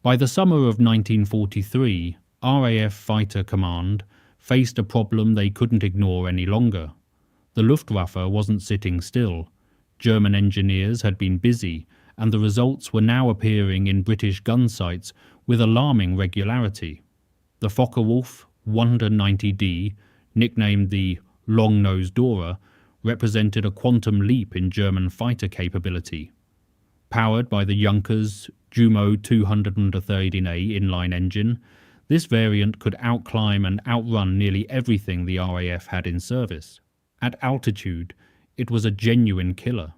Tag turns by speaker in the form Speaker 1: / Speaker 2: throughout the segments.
Speaker 1: By the summer of 1943, RAF Fighter Command faced a problem they couldn't ignore any longer. The Luftwaffe wasn't sitting still. German engineers had been busy, and the results were now appearing in British gun sights with alarming regularity. The Focke-Wulf 190D, nicknamed the Long-Nosed Dora, represented a quantum leap in German fighter capability. Powered by the Junkers Jumo 213A inline engine, this variant could outclimb and outrun nearly everything the RAF had in service. At altitude, it was a genuine killer.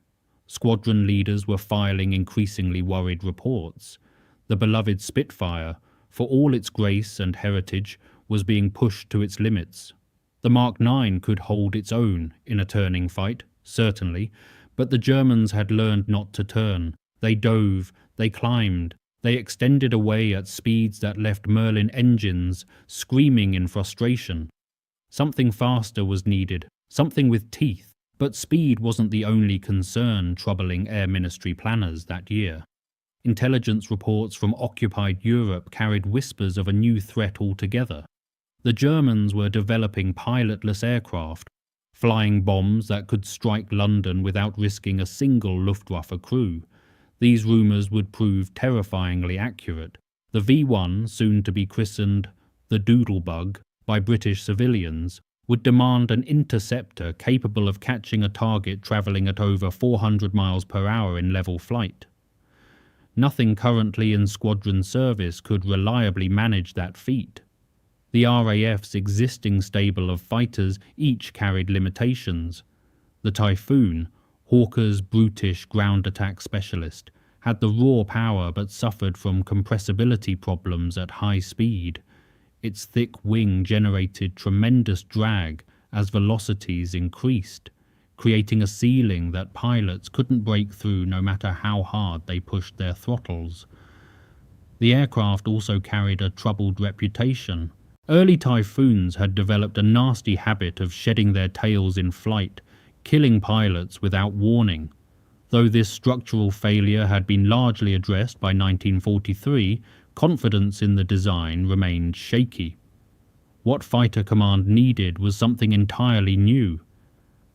Speaker 1: Squadron leaders were filing increasingly worried reports. The beloved Spitfire, for all its grace and heritage, was being pushed to its limits. The Mark IX could hold its own in a turning fight, certainly, but the Germans had learned not to turn. They dove, they climbed, they extended away at speeds that left Merlin engines screaming in frustration. Something faster was needed, something with teeth, but speed wasn't the only concern troubling Air Ministry planners that year. Intelligence reports from occupied Europe carried whispers of a new threat altogether. The Germans were developing pilotless aircraft, flying bombs that could strike London without risking a single Luftwaffe crew. These rumours would prove terrifyingly accurate. The V-1, soon to be christened the Doodlebug by British civilians, would demand an interceptor capable of catching a target travelling at over 400 miles per hour in level flight. Nothing currently in squadron service could reliably manage that feat. The RAF's existing stable of fighters each carried limitations. The Typhoon, Hawker's brutish ground attack specialist, had the raw power but suffered from compressibility problems at high speed. Its thick wing generated tremendous drag as velocities increased, creating a ceiling that pilots couldn't break through no matter how hard they pushed their throttles. The aircraft also carried a troubled reputation. Early Typhoons had developed a nasty habit of shedding their tails in flight, killing pilots without warning. Though this structural failure had been largely addressed by 1943, confidence in the design remained shaky. What Fighter Command needed was something entirely new.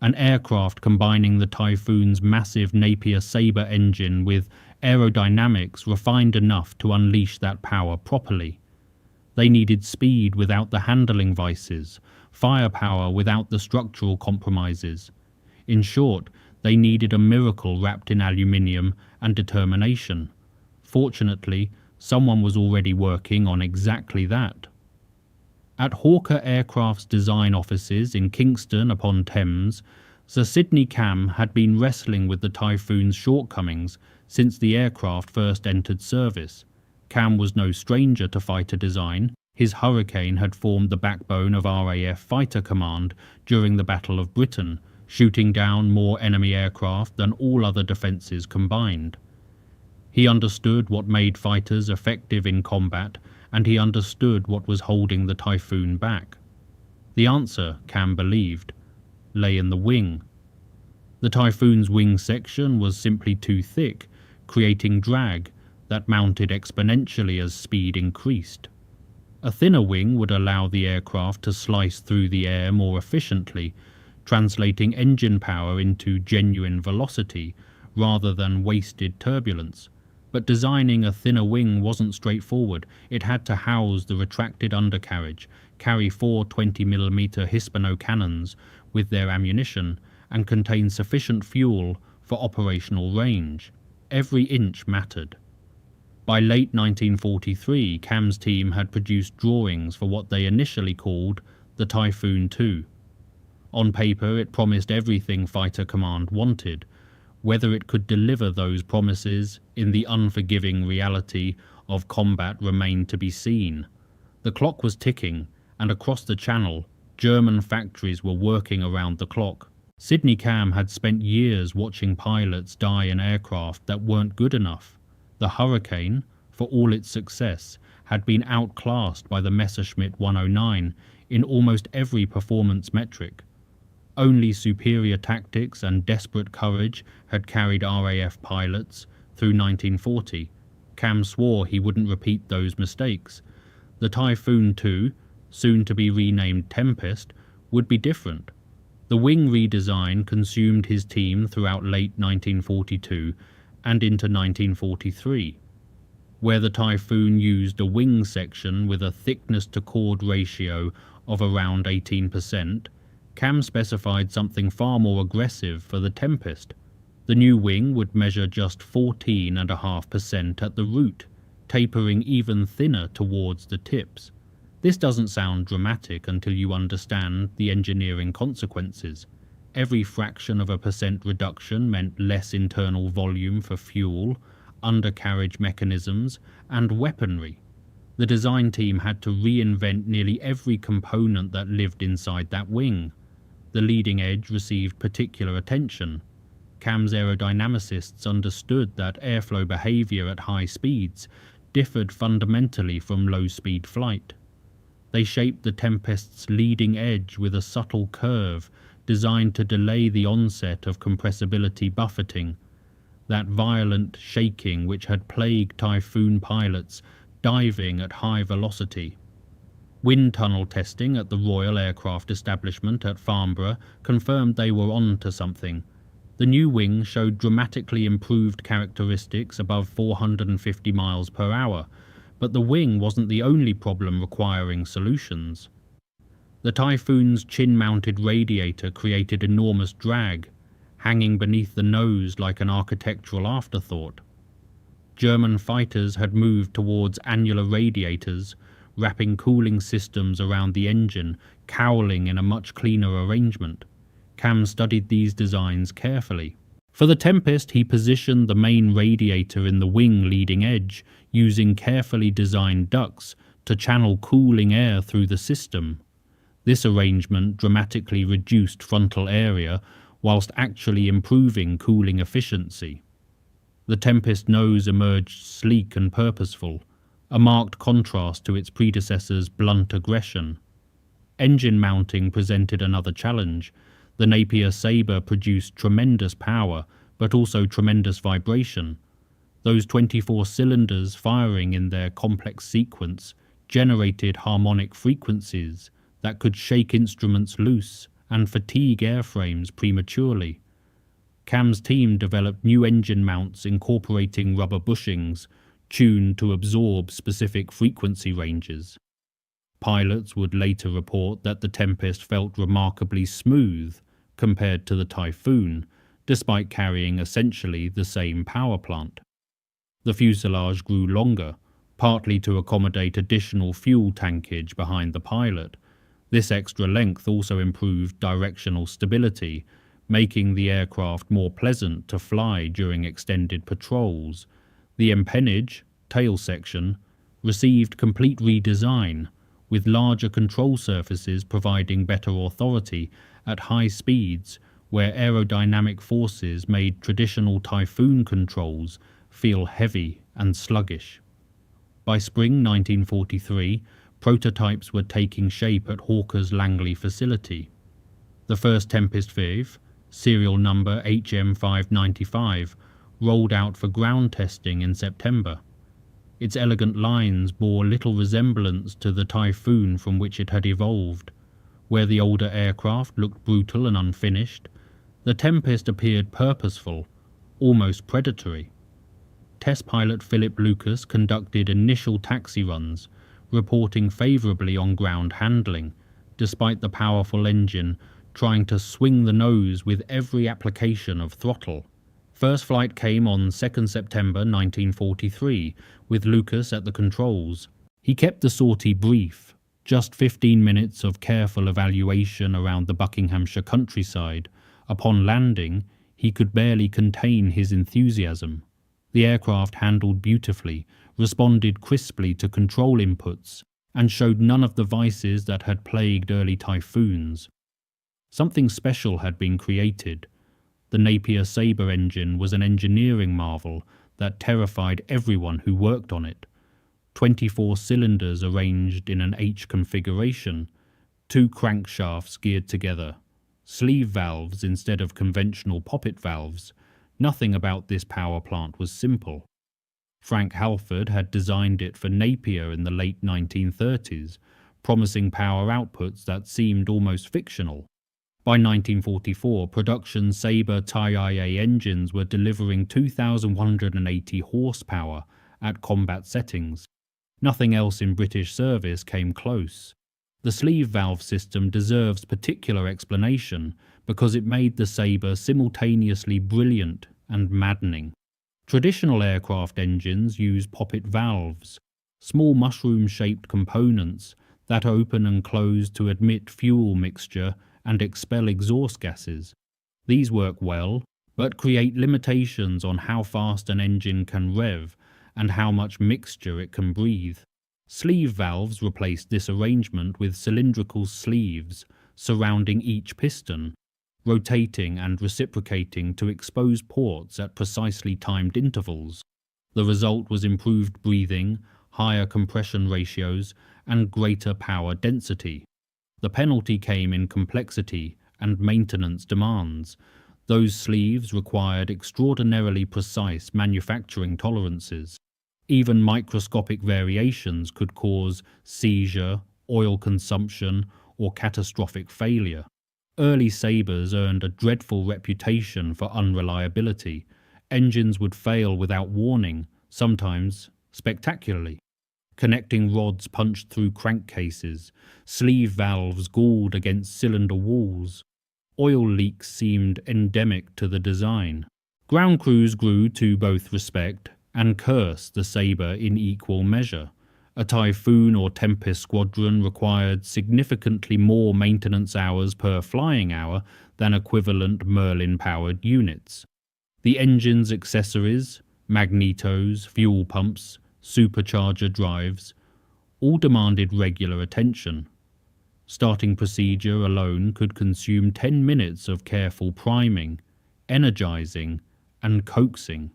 Speaker 1: An aircraft combining the Typhoon's massive Napier Sabre engine with aerodynamics refined enough to unleash that power properly. They needed speed without the handling vices, firepower without the structural compromises. In short, they needed a miracle wrapped in aluminium and determination. Fortunately, someone was already working on exactly that. At Hawker Aircraft's design offices in Kingston upon Thames, Sir Sydney Camm had been wrestling with the Typhoon's shortcomings since the aircraft first entered service. Camm was no stranger to fighter design. His Hurricane had formed the backbone of RAF Fighter Command during the Battle of Britain, shooting down more enemy aircraft than all other defences combined. He understood what made fighters effective in combat, and he understood what was holding the Typhoon back. The answer, Camm believed, lay in the wing. The Typhoon's wing section was simply too thick, creating drag that mounted exponentially as speed increased. A thinner wing would allow the aircraft to slice through the air more efficiently, translating engine power into genuine velocity rather than wasted turbulence. But designing a thinner wing wasn't straightforward. It had to house the retracted undercarriage, carry 4 20mm Hispano cannons with their ammunition, and contain sufficient fuel for operational range. Every inch mattered. By late 1943, Camm's team had produced drawings for what they initially called the Typhoon II. On paper, it promised everything Fighter Command wanted. Whether it could deliver those promises in the unforgiving reality of combat remained to be seen. The clock was ticking, and across the channel, German factories were working around the clock. Sydney Camm had spent years watching pilots die in aircraft that weren't good enough. The Hurricane, for all its success, had been outclassed by the Messerschmitt 109 in almost every performance metric. Only superior tactics and desperate courage had carried RAF pilots through 1940. Camm swore he wouldn't repeat those mistakes. The Typhoon II, soon to be renamed Tempest, would be different. The wing redesign consumed his team throughout late 1942 and into 1943. Where the Typhoon used a wing section with a thickness-to-chord ratio of around 18%, Camm specified something far more aggressive for the Tempest. The new wing would measure just 14.5% at the root, tapering even thinner towards the tips. This doesn't sound dramatic until you understand the engineering consequences. Every fraction of a percent reduction meant less internal volume for fuel, undercarriage mechanisms, and weaponry. The design team had to reinvent nearly every component that lived inside that wing. The leading edge received particular attention. Camm's aerodynamicists understood that airflow behavior at high speeds differed fundamentally from low-speed flight. They shaped the Tempest's leading edge with a subtle curve designed to delay the onset of compressibility buffeting, that violent shaking which had plagued Typhoon pilots diving at high velocity. Wind tunnel testing at the Royal Aircraft Establishment at Farnborough confirmed they were on to something. The new wing showed dramatically improved characteristics above 450 miles per hour, but the wing wasn't the only problem requiring solutions. The Typhoon's chin-mounted radiator created enormous drag, hanging beneath the nose like an architectural afterthought. German fighters had moved towards annular radiators, wrapping cooling systems around the engine, cowling in a much cleaner arrangement. Camm studied these designs carefully. For the Tempest, he positioned the main radiator in the wing leading edge, using carefully designed ducts to channel cooling air through the system. This arrangement dramatically reduced frontal area whilst actually improving cooling efficiency. The Tempest nose emerged sleek and purposeful, a marked contrast to its predecessor's blunt aggression. Engine mounting presented another challenge. The Napier Sabre produced tremendous power, but also tremendous vibration. Those 24 cylinders firing in their complex sequence generated harmonic frequencies that could shake instruments loose and fatigue airframes prematurely. Camm's team developed new engine mounts incorporating rubber bushings, tuned to absorb specific frequency ranges. Pilots would later report that the Tempest felt remarkably smooth compared to the Typhoon, despite carrying essentially the same power plant. The fuselage grew longer, partly to accommodate additional fuel tankage behind the pilot. This extra length also improved directional stability, making the aircraft more pleasant to fly during extended patrols. The empennage, tail section, received complete redesign, with larger control surfaces providing better authority at high speeds where aerodynamic forces made traditional Typhoon controls feel heavy and sluggish. By spring 1943, prototypes were taking shape at Hawker's Langley facility. The first Tempest V, serial number HM595, rolled out for ground testing in September. Its elegant lines bore little resemblance to the Typhoon from which it had evolved. Where the older aircraft looked brutal and unfinished, the Tempest appeared purposeful, almost predatory. Test pilot Philip Lucas conducted initial taxi runs, reporting favourably on ground handling, despite the powerful engine trying to swing the nose with every application of throttle. First flight came on 2 September 1943, with Lucas at the controls. He kept the sortie brief, just 15 minutes of careful evaluation around the Buckinghamshire countryside. Upon landing, he could barely contain his enthusiasm. The aircraft handled beautifully, responded crisply to control inputs, and showed none of the vices that had plagued early Typhoons. Something special had been created. The Napier Sabre engine was an engineering marvel that terrified everyone who worked on it. 24 cylinders arranged in an H configuration, 2 crankshafts geared together, sleeve valves instead of conventional poppet valves. Nothing about this power plant was simple. Frank Halford had designed it for Napier in the late 1930s, promising power outputs that seemed almost fictional. By 1944, production Sabre TIA engines were delivering 2,180 horsepower at combat settings. Nothing else in British service came close. The sleeve valve system deserves particular explanation because it made the Sabre simultaneously brilliant and maddening. Traditional aircraft engines use poppet valves, small mushroom-shaped components that open and close to admit fuel mixture and expel exhaust gases. These work well, but create limitations on how fast an engine can rev and how much mixture it can breathe. Sleeve valves replaced this arrangement with cylindrical sleeves surrounding each piston, rotating and reciprocating to expose ports at precisely timed intervals. The result was improved breathing, higher compression ratios, and greater power density. The penalty came in complexity and maintenance demands. Those sleeves required extraordinarily precise manufacturing tolerances. Even microscopic variations could cause seizure, oil consumption, or catastrophic failure. Early Sabres earned a dreadful reputation for unreliability. Engines would fail without warning, sometimes spectacularly. Connecting rods punched through crankcases, sleeve valves galled against cylinder walls. Oil leaks seemed endemic to the design. Ground crews grew to both respect and curse the Sabre in equal measure. A Typhoon or Tempest squadron required significantly more maintenance hours per flying hour than equivalent Merlin-powered units. The engine's accessories, magnetos, fuel pumps, supercharger drives, all demanded regular attention. Starting procedure alone could consume 10 minutes of careful priming, energizing, and coaxing.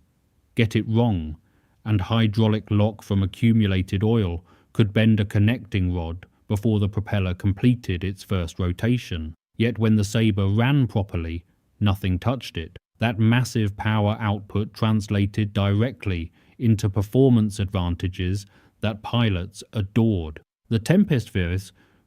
Speaker 1: Get it wrong, and hydraulic lock from accumulated oil could bend a connecting rod before the propeller completed its first rotation. Yet when the Sabre ran properly, nothing touched it. That massive power output translated directly into performance advantages that pilots adored. The Tempest V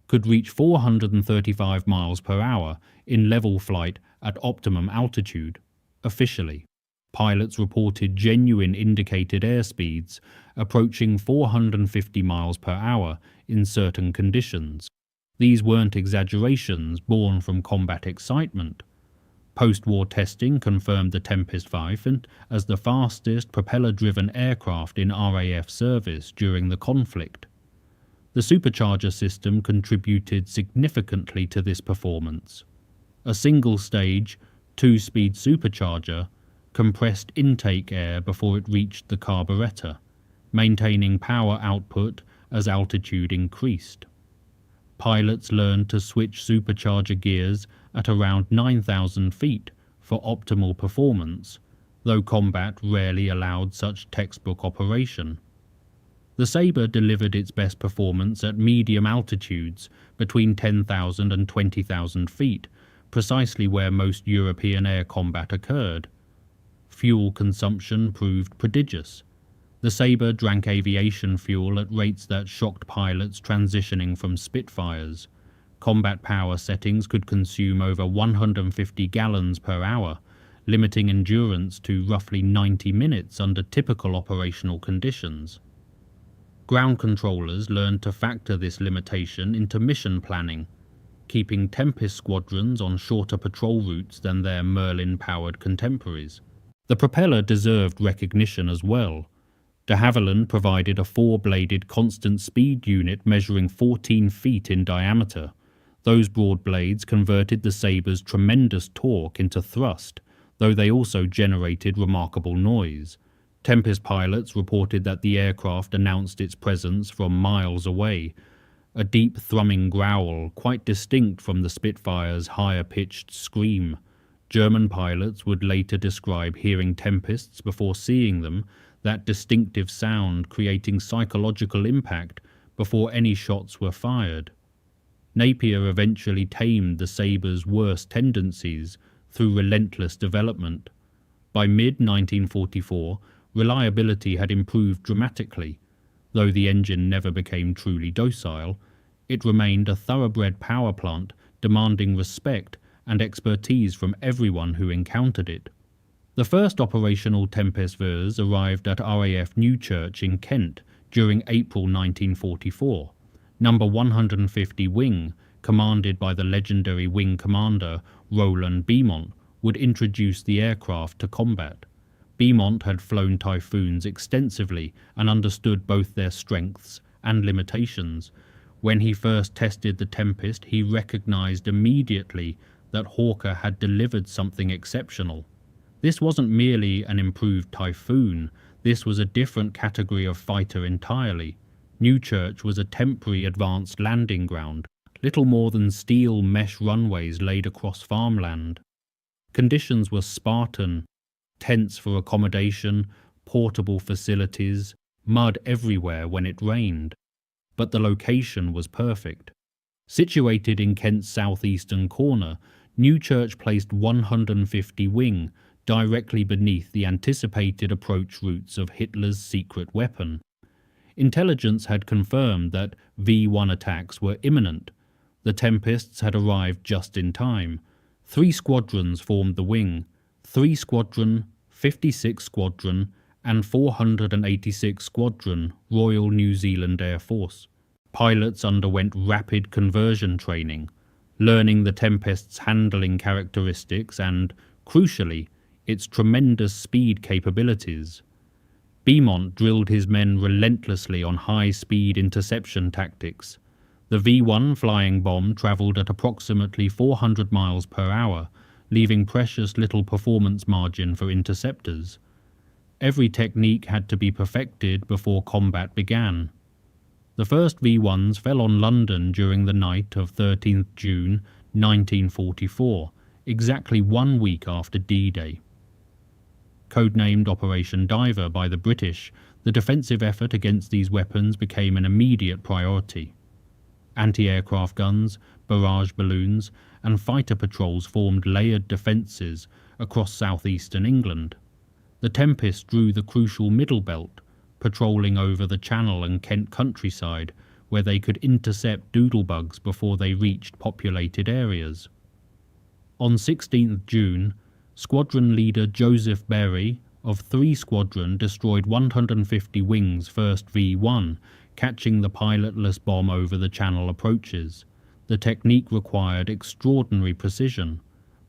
Speaker 1: could reach 435 miles per hour in level flight at optimum altitude, officially. Pilots reported genuine indicated airspeeds approaching 450 miles per hour in certain conditions. These weren't exaggerations born from combat excitement. Post-war testing confirmed the Tempest V as the fastest propeller-driven aircraft in RAF service during the conflict. The supercharger system contributed significantly to this performance. A single-stage, two-speed supercharger compressed intake air before it reached the carburetor, maintaining power output as altitude increased. Pilots learned to switch supercharger gears at around 9,000 feet for optimal performance, though combat rarely allowed such textbook operation. The Sabre delivered its best performance at medium altitudes between 10,000 and 20,000 feet, precisely where most European air combat occurred. Fuel consumption proved prodigious. The Sabre drank aviation fuel at rates that shocked pilots transitioning from Spitfires. Combat power settings could consume over 150 gallons per hour, limiting endurance to roughly 90 minutes under typical operational conditions. Ground controllers learned to factor this limitation into mission planning, keeping Tempest squadrons on shorter patrol routes than their Merlin-powered contemporaries. The propeller deserved recognition as well. De Havilland provided a four-bladed constant speed unit measuring 14 feet in diameter. Those broad blades converted the Sabre's tremendous torque into thrust, though they also generated remarkable noise. Tempest pilots reported that the aircraft announced its presence from miles away, a deep thrumming growl quite distinct from the Spitfire's higher-pitched scream. German pilots would later describe hearing Tempests before seeing them, that distinctive sound creating psychological impact before any shots were fired. Napier eventually tamed the Sabre's worst tendencies through relentless development. By mid-1944, reliability had improved dramatically. Though the engine never became truly docile, it remained a thoroughbred power plant demanding respect and expertise from everyone who encountered it. The first operational Tempest Vs arrived at RAF Newchurch in Kent during April 1944. Number 150 Wing, commanded by the legendary wing commander Roland Beaumont, would introduce the aircraft to combat. Beaumont had flown Typhoons extensively and understood both their strengths and limitations. When he first tested the Tempest, he recognized immediately that Hawker had delivered something exceptional. This wasn't merely an improved Typhoon, this was a different category of fighter entirely. Newchurch was a temporary advanced landing ground, little more than steel mesh runways laid across farmland. Conditions were Spartan: tents for accommodation, portable facilities, mud everywhere when it rained. But the location was perfect. Situated in Kent's southeastern corner, Newchurch placed 150 Wing directly beneath the anticipated approach routes of Hitler's secret weapon. Intelligence had confirmed that V-1 attacks were imminent. The Tempests had arrived just in time. 3 squadrons formed the wing: 3 Squadron, 56 Squadron, and 486 Squadron, Royal New Zealand Air Force. Pilots underwent rapid conversion training, learning the Tempest's handling characteristics and, crucially, its tremendous speed capabilities. Beaumont drilled his men relentlessly on high-speed interception tactics. The V-1 flying bomb travelled at approximately 400 miles per hour, leaving precious little performance margin for interceptors. Every technique had to be perfected before combat began. The first V-1s fell on London during the night of 13th June 1944, exactly 1 week after D-Day. Codenamed Operation Diver by the British, the defensive effort against these weapons became an immediate priority. Anti-aircraft guns, barrage balloons, and fighter patrols formed layered defences across southeastern England. The Tempest drew the crucial middle belt, patrolling over the Channel and Kent countryside, where they could intercept doodlebugs before they reached populated areas. On 16th June, Squadron leader Joseph Berry of 3 Squadron destroyed 150 Wing's first V-1, catching the pilotless bomb over the Channel approaches. The technique required extraordinary precision.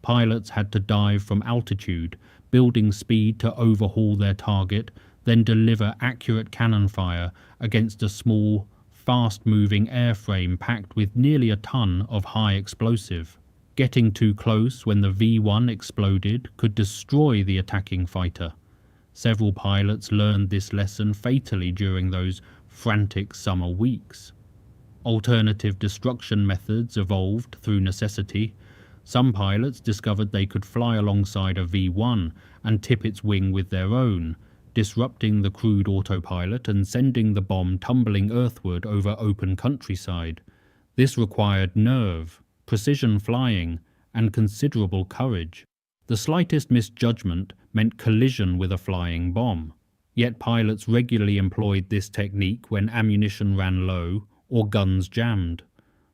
Speaker 1: Pilots had to dive from altitude, building speed to overhaul their target, then deliver accurate cannon fire against a small, fast-moving airframe packed with nearly a ton of high explosive. Getting too close when the V-1 exploded could destroy the attacking fighter. Several pilots learned this lesson fatally during those frantic summer weeks. Alternative destruction methods evolved through necessity. Some pilots discovered they could fly alongside a V-1 and tip its wing with their own, disrupting the crude autopilot and sending the bomb tumbling earthward over open countryside. This required nerve, precision flying, and considerable courage. The slightest misjudgment meant collision with a flying bomb. Yet pilots regularly employed this technique when ammunition ran low or guns jammed.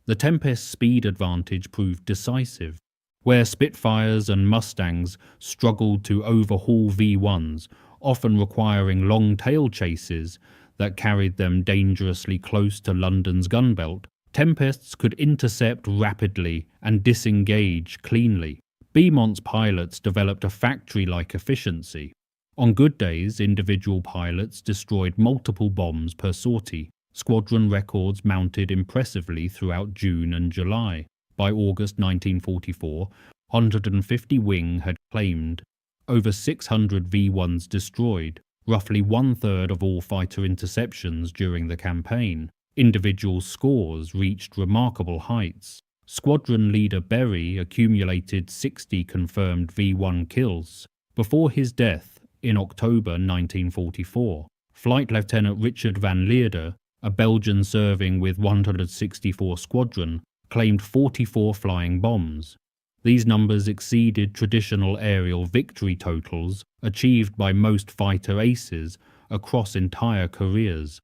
Speaker 1: The Tempest's speed advantage proved decisive. Where Spitfires and Mustangs struggled to overhaul V-1s, often requiring long tail chases that carried them dangerously close to London's gunbelt, Tempests could intercept rapidly and disengage cleanly. Beaumont's pilots developed a factory-like efficiency. On good days, individual pilots destroyed multiple bombs per sortie. Squadron records mounted impressively throughout June and July. By August 1944, 150 Wing had claimed over 600 V-1s destroyed, roughly 1/3 of all fighter interceptions during the campaign. Individual scores reached remarkable heights. Squadron leader Berry accumulated 60 confirmed V-1 kills. Before his death, in October 1944, Flight Lieutenant Richard van Leerde, a Belgian serving with 164 Squadron, claimed 44 flying bombs. These numbers exceeded traditional aerial victory totals achieved by most fighter aces across entire careers.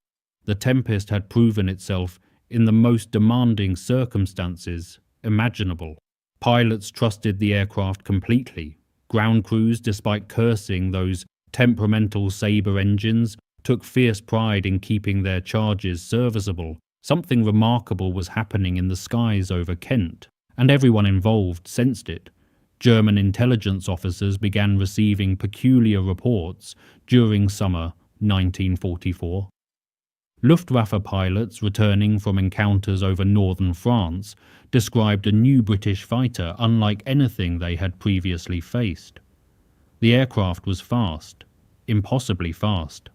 Speaker 1: The Tempest had proven itself in the most demanding circumstances imaginable. Pilots trusted the aircraft completely. Ground crews, despite cursing those temperamental Sabre engines, took fierce pride in keeping their charges serviceable. Something remarkable was happening in the skies over Kent, and everyone involved sensed it. German intelligence officers began receiving peculiar reports during summer 1944. Luftwaffe pilots returning from encounters over northern France described a new British fighter unlike anything they had previously faced. The aircraft was fast, impossibly fast.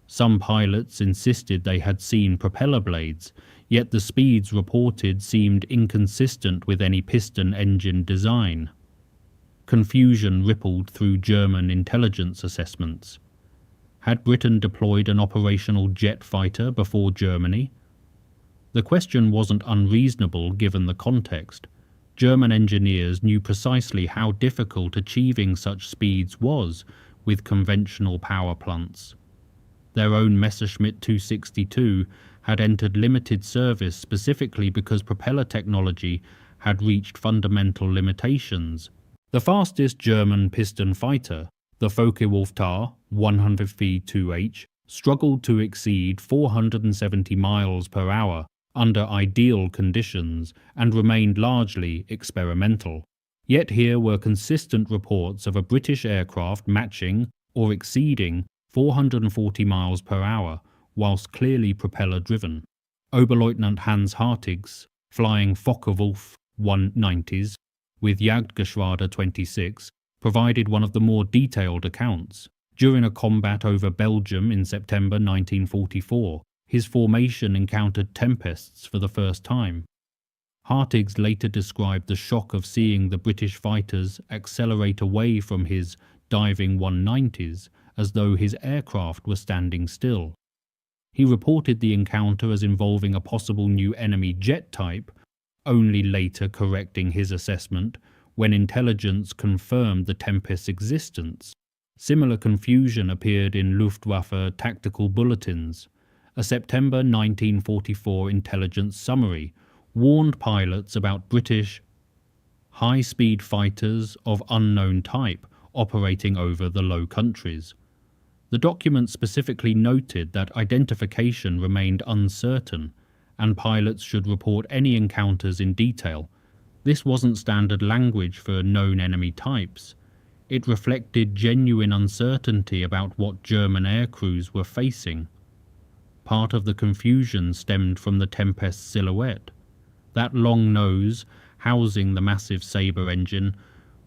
Speaker 1: Some pilots insisted they had seen propeller blades, yet the speeds reported seemed inconsistent with any piston-engine design. Confusion rippled through German intelligence assessments. Had Britain deployed an operational jet fighter before Germany? The question wasn't unreasonable given the context. German engineers knew precisely how difficult achieving such speeds was with conventional power plants. Their own Messerschmitt 262 had entered limited service specifically because propeller technology had reached fundamental limitations. The fastest German piston fighter, the Focke-Wulf Tar 100V-2H, struggled to exceed 470 miles per hour under ideal conditions and remained largely experimental. Yet here were consistent reports of a British aircraft matching or exceeding 440 miles per hour whilst clearly propeller-driven. Oberleutnant Hans Hartig's flying Focke-Wulf 190s with Jagdgeschwader 26 provided one of the more detailed accounts. During a combat over Belgium in September 1944, his formation encountered tempests for the first time. Hartigs later described the shock of seeing the British fighters accelerate away from his diving 190s as though his aircraft were standing still. He reported the encounter as involving a possible new enemy jet type, only later correcting his assessment when intelligence confirmed the Tempest's existence. Similar confusion appeared in Luftwaffe tactical bulletins. A September 1944 intelligence summary warned pilots about British high-speed fighters of unknown type operating over the Low Countries. The document specifically noted that identification remained uncertain and pilots should report any encounters in detail. This wasn't standard language for known enemy types. It reflected genuine uncertainty about what German aircrews were facing. Part of the confusion stemmed from the Tempest's silhouette. That long nose, housing the massive Sabre engine,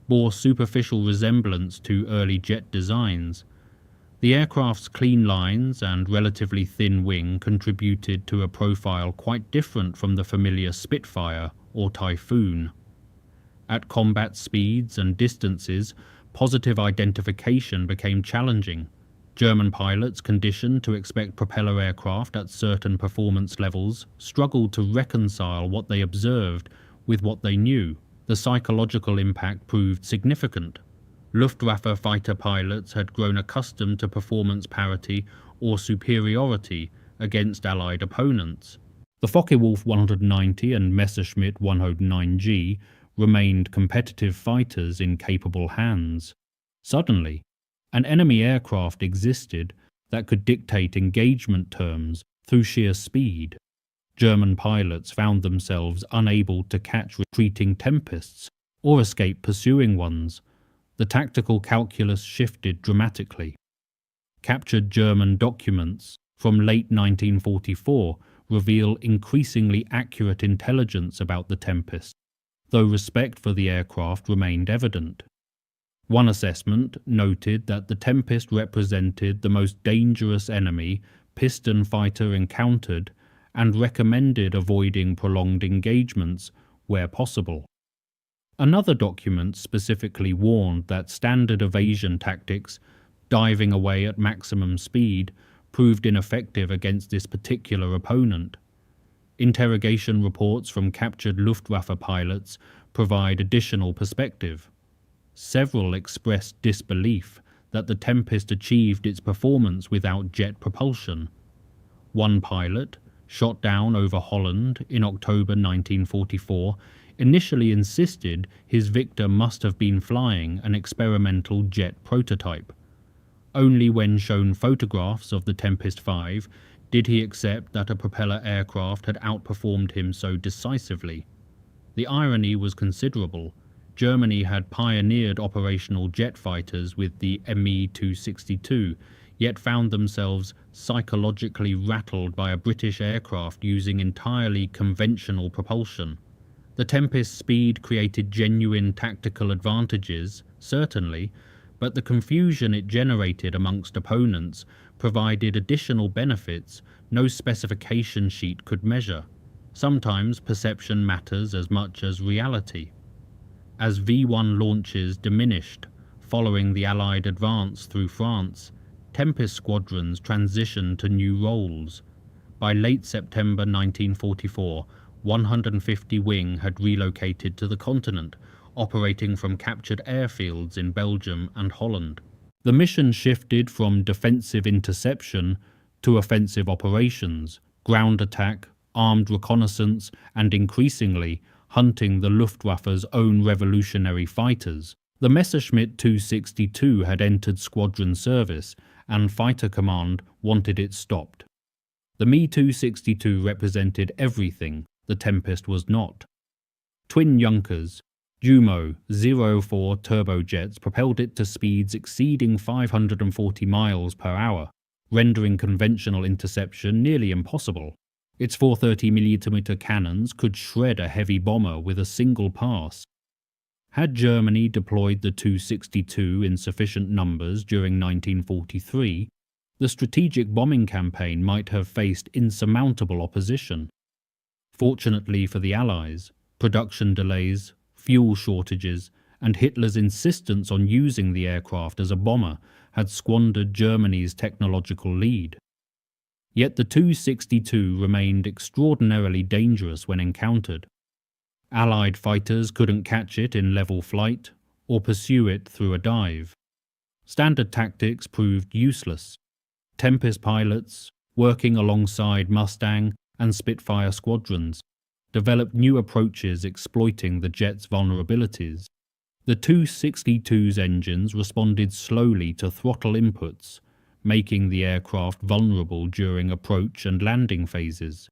Speaker 1: bore superficial resemblance to early jet designs. The aircraft's clean lines and relatively thin wing contributed to a profile quite different from the familiar Spitfire or Typhoon. At combat speeds and distances, positive identification became challenging. German pilots, conditioned to expect propeller aircraft at certain performance levels, struggled to reconcile what they observed with what they knew. The psychological impact proved significant. Luftwaffe fighter pilots had grown accustomed to performance parity or superiority against Allied opponents. The Focke-Wulf 190 and Messerschmitt 109G remained competitive fighters in capable hands. Suddenly, an enemy aircraft existed that could dictate engagement terms through sheer speed. German pilots found themselves unable to catch retreating Tempests or escape pursuing ones. The tactical calculus shifted dramatically. Captured German documents from late 1944 reveal increasingly accurate intelligence about the Tempest, though respect for the aircraft remained evident. One assessment noted that the Tempest represented the most dangerous enemy piston fighter encountered and recommended avoiding prolonged engagements where possible. Another document specifically warned that standard evasion tactics, diving away at maximum speed, proved ineffective against this particular opponent. Interrogation reports from captured Luftwaffe pilots provide additional perspective. Several expressed disbelief that the Tempest achieved its performance without jet propulsion. One pilot, shot down over Holland in October 1944, initially insisted his victor must have been flying an experimental jet prototype. Only when shown photographs of the Tempest V did he accept that a propeller aircraft had outperformed him so decisively. The irony was considerable. Germany had pioneered operational jet fighters with the Me-262, yet found themselves psychologically rattled by a British aircraft using entirely conventional propulsion. The Tempest's speed created genuine tactical advantages, certainly, but the confusion it generated amongst opponents provided additional benefits no specification sheet could measure. Sometimes perception matters as much as reality. As V-1 launches diminished following the Allied advance through France, Tempest squadrons transitioned to new roles. By late September 1944, 150 Wing had relocated to the continent, operating from captured airfields in Belgium and Holland. The mission shifted from defensive interception to offensive operations, ground attack, armed reconnaissance, and increasingly hunting the Luftwaffe's own revolutionary fighters. The Messerschmitt 262 had entered squadron service, and Fighter Command wanted it stopped. The Me-262 represented everything the Tempest was not. Twin Junkers, Jumo 04 turbojets propelled it to speeds exceeding 540 miles per hour, rendering conventional interception nearly impossible. Its 430mm cannons could shred a heavy bomber with a single pass. Had Germany deployed the 262 in sufficient numbers during 1943, the strategic bombing campaign might have faced insurmountable opposition. Fortunately for the Allies, production delays, fuel shortages, and Hitler's insistence on using the aircraft as a bomber had squandered Germany's technological lead. Yet the 262 remained extraordinarily dangerous when encountered. Allied fighters couldn't catch it in level flight or pursue it through a dive. Standard tactics proved useless. Tempest pilots, working alongside Mustang and Spitfire squadrons, developed new approaches exploiting the jet's vulnerabilities. The 262's engines responded slowly to throttle inputs, making the aircraft vulnerable during approach and landing phases.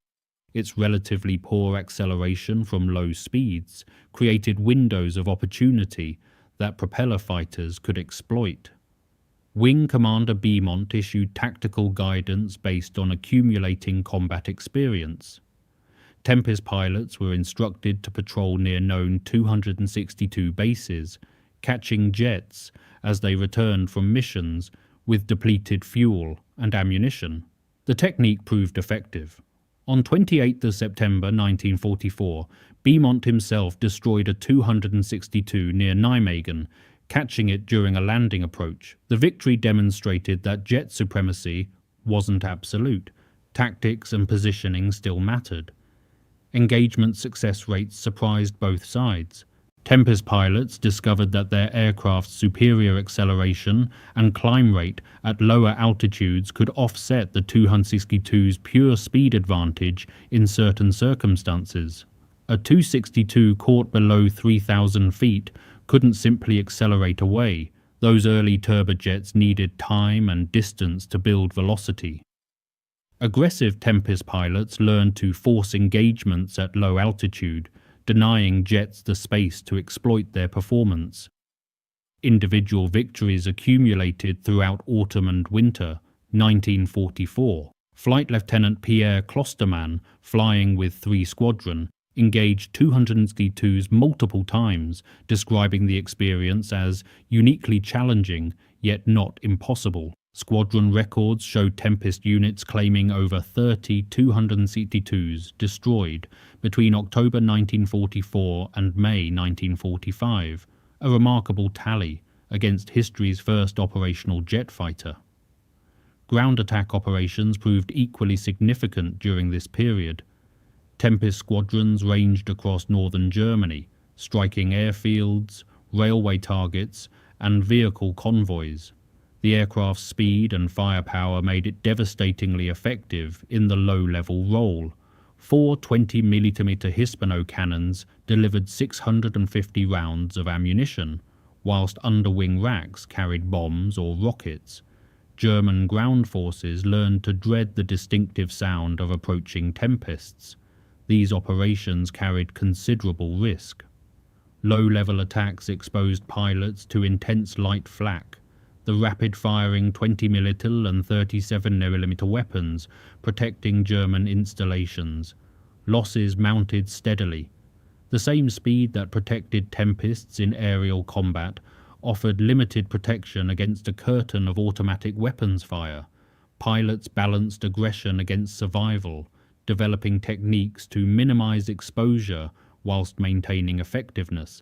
Speaker 1: Its relatively poor acceleration from low speeds created windows of opportunity that propeller fighters could exploit. Wing Commander Beaumont issued tactical guidance based on accumulating combat experience. Tempest pilots were instructed to patrol near known 262 bases, catching jets as they returned from missions with depleted fuel and ammunition. The technique proved effective. On 28 September 1944, Beaumont himself destroyed a 262 near Nijmegen, catching it during a landing approach. The victory demonstrated that jet supremacy wasn't absolute. Tactics and positioning still mattered. Engagement success rates surprised both sides. Tempest pilots discovered that their aircraft's superior acceleration and climb rate at lower altitudes could offset the 262's pure speed advantage in certain circumstances. A 262 caught below 3,000 feet couldn't simply accelerate away. Those early turbojets needed time and distance to build velocity. Aggressive Tempest pilots learned to force engagements at low altitude, denying jets the space to exploit their performance. Individual victories accumulated throughout autumn and winter 1944. Flight Lieutenant Pierre Klosterman, flying with 3 Squadron, engaged 262s multiple times, describing the experience as uniquely challenging yet not impossible. Squadron records showed Tempest units claiming over 30 262s destroyed between October 1944 and May 1945, a remarkable tally against history's first operational jet fighter. Ground attack operations proved equally significant during this period. Tempest squadrons ranged across northern Germany, striking airfields, railway targets, and vehicle convoys. The aircraft's speed and firepower made it devastatingly effective in the low-level role. 4 20mm Hispano cannons delivered 650 rounds of ammunition, whilst underwing racks carried bombs or rockets. German ground forces learned to dread the distinctive sound of approaching tempests. These operations carried considerable risk. Low-level attacks exposed pilots to intense light flak. The rapid-firing 20mm and 37mm weapons protecting German installations. Losses mounted steadily. The same speed that protected Tempests in aerial combat offered limited protection against a curtain of automatic weapons fire. Pilots balanced aggression against survival, developing techniques to minimize exposure whilst maintaining effectiveness.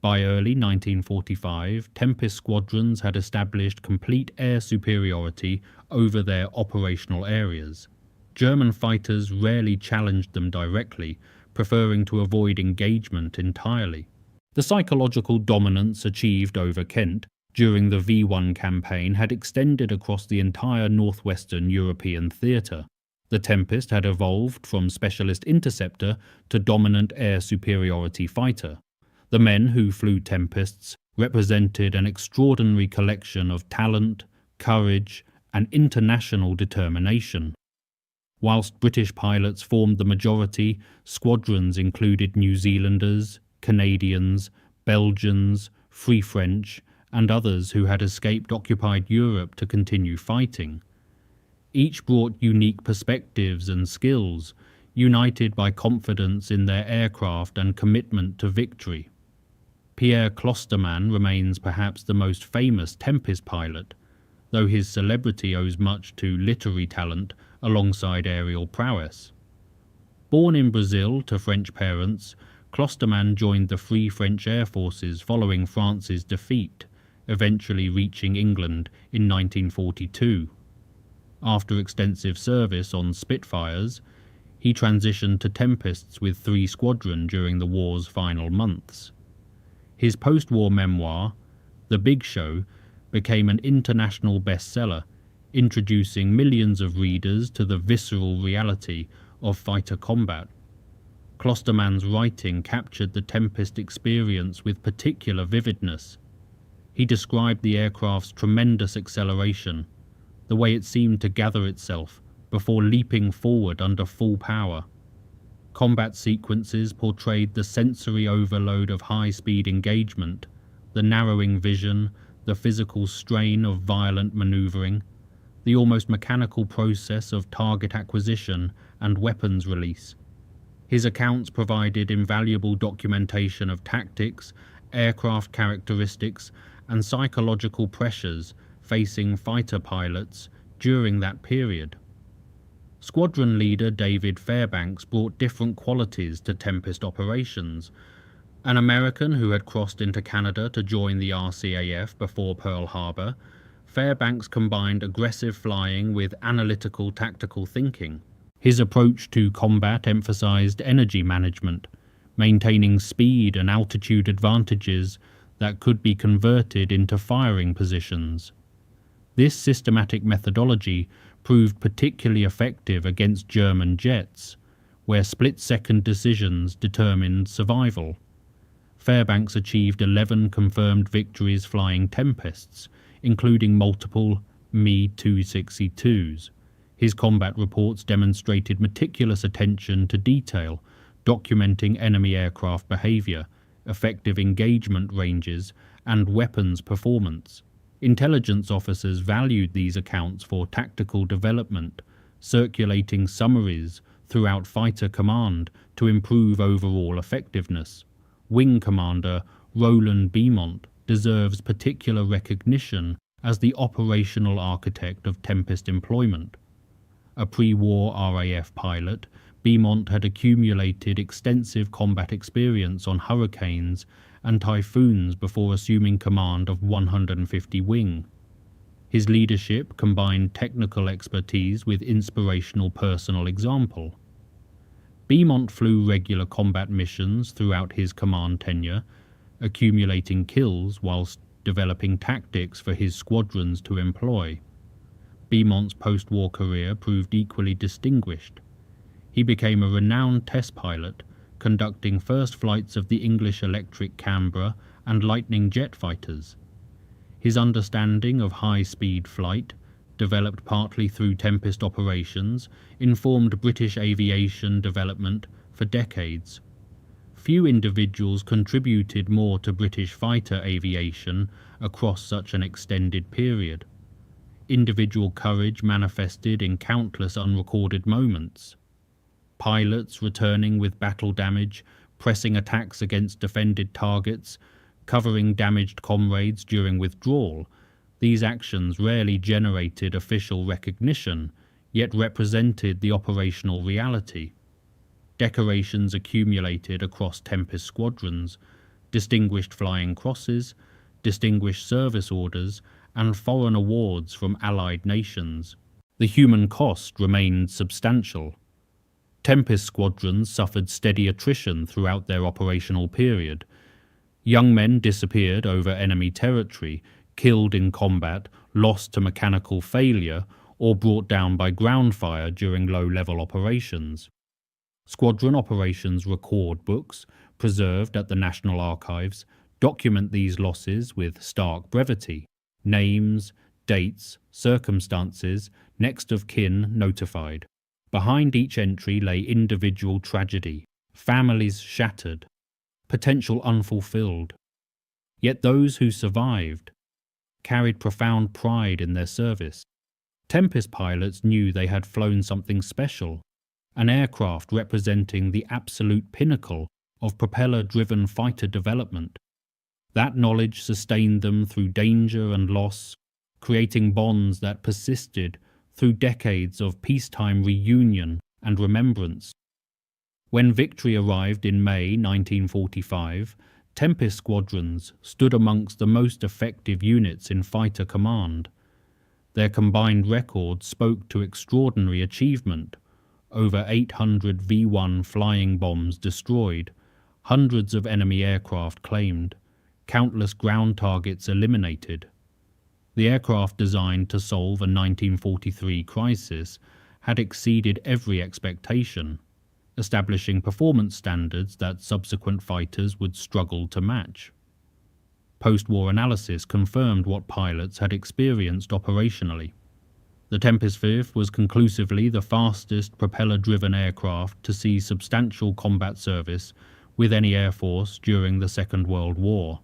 Speaker 1: By early 1945, Tempest squadrons had established complete air superiority over their operational areas. German fighters rarely challenged them directly, preferring to avoid engagement entirely. The psychological dominance achieved over Kent during the V1 campaign had extended across the entire northwestern European theatre. The Tempest had evolved from specialist interceptor to dominant air superiority fighter. The men who flew Tempests represented an extraordinary collection of talent, courage, and international determination. Whilst British pilots formed the majority, squadrons included New Zealanders, Canadians, Belgians, Free French, and others who had escaped occupied Europe to continue fighting. Each brought unique perspectives and skills, united by confidence in their aircraft and commitment to victory. Pierre Clostermann remains perhaps the most famous Tempest pilot, though his celebrity owes much to literary talent alongside aerial prowess. Born in Brazil to French parents, Clostermann joined the Free French Air Forces following France's defeat, eventually reaching England in 1942. After extensive service on Spitfires, he transitioned to Tempests with 3 Squadron during the war's final months. His post-war memoir, The Big Show, became an international bestseller, introducing millions of readers to the visceral reality of fighter combat. Clostermann's writing captured the Tempest experience with particular vividness. He described the aircraft's tremendous acceleration, the way it seemed to gather itself before leaping forward under full power. Combat sequences portrayed the sensory overload of high-speed engagement, the narrowing vision, the physical strain of violent maneuvering, the almost mechanical process of target acquisition and weapons release. His accounts provided invaluable documentation of tactics, aircraft characteristics, and psychological pressures facing fighter pilots during that period. Squadron leader David Fairbanks brought different qualities to Tempest operations. An American who had crossed into Canada to join the RCAF before Pearl Harbor, Fairbanks combined aggressive flying with analytical tactical thinking. His approach to combat emphasized energy management, maintaining speed and altitude advantages that could be converted into firing positions. This systematic methodology proved particularly effective against German jets, where split-second decisions determined survival. Fairbanks achieved 11 confirmed victories flying Tempests, including multiple Me-262s. His combat reports demonstrated meticulous attention to detail, documenting enemy aircraft behavior, effective engagement ranges, and weapons performance. Intelligence officers valued these accounts for tactical development, circulating summaries throughout fighter command to improve overall effectiveness. Wing Commander Roland Beaumont deserves particular recognition as the operational architect of Tempest employment. A pre-war RAF pilot, Beaumont had accumulated extensive combat experience on Hurricanes and Typhoons before assuming command of 150 Wing. His leadership combined technical expertise with inspirational personal example. Beaumont flew regular combat missions throughout his command tenure, accumulating kills whilst developing tactics for his squadrons to employ. Beaumont's post-war career proved equally distinguished. He became a renowned test pilot, conducting first flights of the English electric Canberra and Lightning jet fighters. His understanding of high-speed flight, developed partly through Tempest operations, informed British aviation development for decades. Few individuals contributed more to British fighter aviation across such an extended period. Individual courage manifested in countless unrecorded moments. Pilots returning with battle damage, pressing attacks against defended targets, covering damaged comrades during withdrawal. These actions rarely generated official recognition, yet represented the operational reality. Decorations accumulated across Tempest squadrons, distinguished flying crosses, distinguished service orders, and foreign awards from allied nations. The human cost remained substantial. Tempest squadrons suffered steady attrition throughout their operational period. Young men disappeared over enemy territory, killed in combat, lost to mechanical failure, or brought down by ground fire during low-level operations. Squadron operations record books, preserved at the National Archives, document these losses with stark brevity. Names, dates, circumstances, next of kin notified. Behind each entry lay individual tragedy, families shattered, potential unfulfilled. Yet those who survived carried profound pride in their service. Tempest pilots knew they had flown something special, an aircraft representing the absolute pinnacle of propeller-driven fighter development. That knowledge sustained them through danger and loss, creating bonds that persisted through decades of peacetime reunion and remembrance. When victory arrived in May 1945, Tempest squadrons stood amongst the most effective units in fighter command. Their combined record spoke to extraordinary achievement. Over 800 V-1 flying bombs destroyed, hundreds of enemy aircraft claimed, countless ground targets eliminated. The aircraft designed to solve a 1943 crisis had exceeded every expectation, establishing performance standards that subsequent fighters would struggle to match. Post-war analysis confirmed what pilots had experienced operationally. The Tempest V was conclusively the fastest propeller-driven aircraft to see substantial combat service with any air force during the Second World War.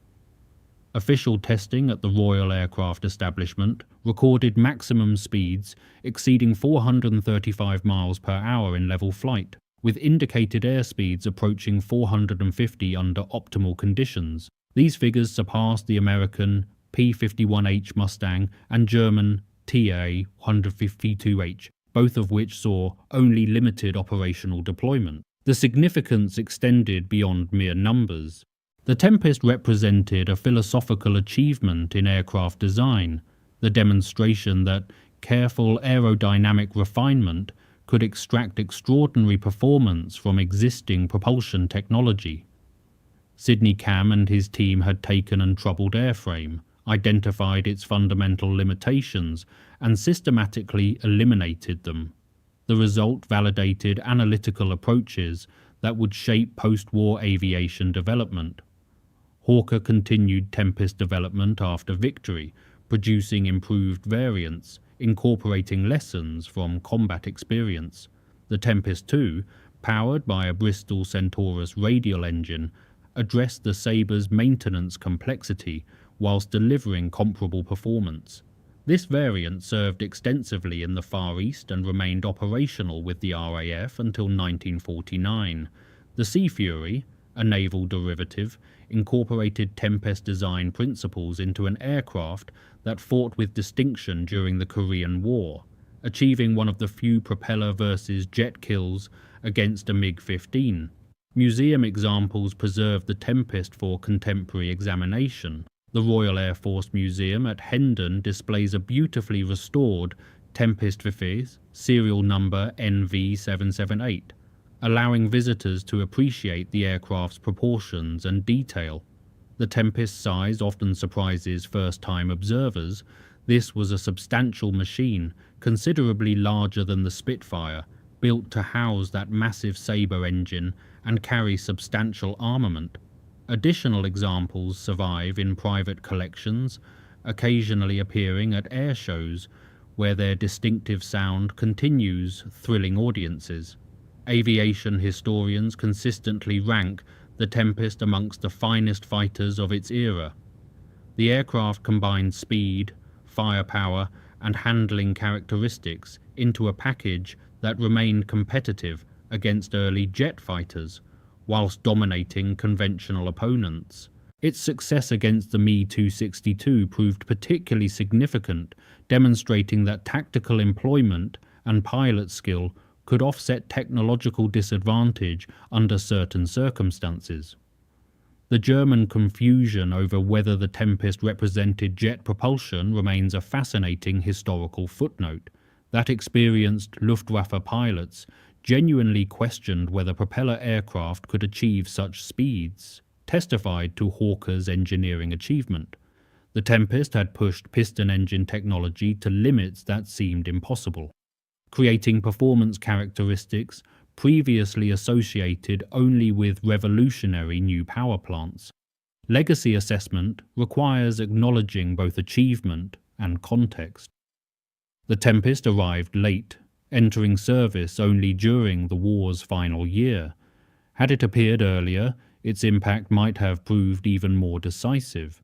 Speaker 1: Official testing at the Royal Aircraft Establishment recorded maximum speeds exceeding 435 miles per hour in level flight, with indicated airspeeds approaching 450 under optimal conditions. These figures surpassed the American P-51H Mustang and German TA-152H, both of which saw only limited operational deployment. The significance extended beyond mere numbers. The Tempest represented a philosophical achievement in aircraft design, the demonstration that careful aerodynamic refinement could extract extraordinary performance from existing propulsion technology. Sydney Camm and his team had taken untroubled airframe, identified its fundamental limitations, and systematically eliminated them. The result validated analytical approaches that would shape post-war aviation development. Hawker continued Tempest development after victory, producing improved variants, incorporating lessons from combat experience. The Tempest II, powered by a Bristol Centaurus radial engine, addressed the Sabre's maintenance complexity whilst delivering comparable performance. This variant served extensively in the Far East and remained operational with the RAF until 1949. The Sea Fury, a naval derivative, incorporated Tempest design principles into an aircraft that fought with distinction during the Korean War, achieving one of the few propeller versus jet kills against a MiG-15. Museum examples preserve the Tempest for contemporary examination. The Royal Air Force Museum at Hendon displays a beautifully restored Tempest V, serial number NV778. allowing visitors to appreciate the aircraft's proportions and detail. The Tempest's size often surprises first-time observers. This was a substantial machine, considerably larger than the Spitfire, built to house that massive Sabre engine and carry substantial armament. Additional examples survive in private collections, occasionally appearing at air shows, where their distinctive sound continues thrilling audiences. Aviation historians consistently rank the Tempest amongst the finest fighters of its era. The aircraft combined speed, firepower, and handling characteristics into a package that remained competitive against early jet fighters, whilst dominating conventional opponents. Its success against the Me-262 proved particularly significant, demonstrating that tactical employment and pilot skill could offset technological disadvantage under certain circumstances. The German confusion over whether the Tempest represented jet propulsion remains a fascinating historical footnote. That experienced Luftwaffe pilots genuinely questioned whether propeller aircraft could achieve such speeds, testified to Hawker's engineering achievement. The Tempest had pushed piston-engine technology to limits that seemed impossible, creating performance characteristics previously associated only with revolutionary new power plants. Legacy assessment requires acknowledging both achievement and context. The Tempest arrived late, entering service only during the war's final year. Had it appeared earlier, its impact might have proved even more decisive.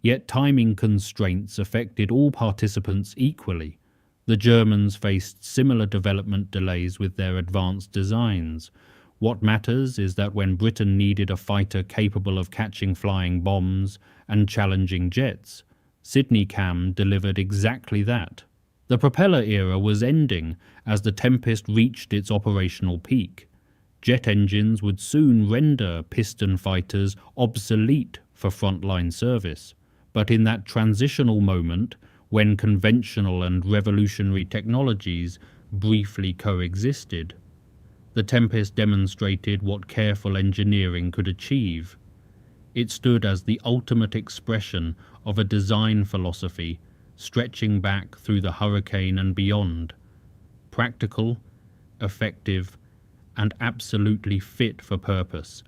Speaker 1: Yet timing constraints affected all participants equally. The Germans faced similar development delays with their advanced designs. What matters is that when Britain needed a fighter capable of catching flying bombs and challenging jets, Sydney Camm delivered exactly that. The propeller era was ending as the Tempest reached its operational peak. Jet engines would soon render piston fighters obsolete for frontline service. But in that transitional moment, when conventional and revolutionary technologies briefly coexisted, the Tempest demonstrated what careful engineering could achieve. It stood as the ultimate expression of a design philosophy stretching back through the hurricane and beyond. Practical, effective, and absolutely fit for purpose,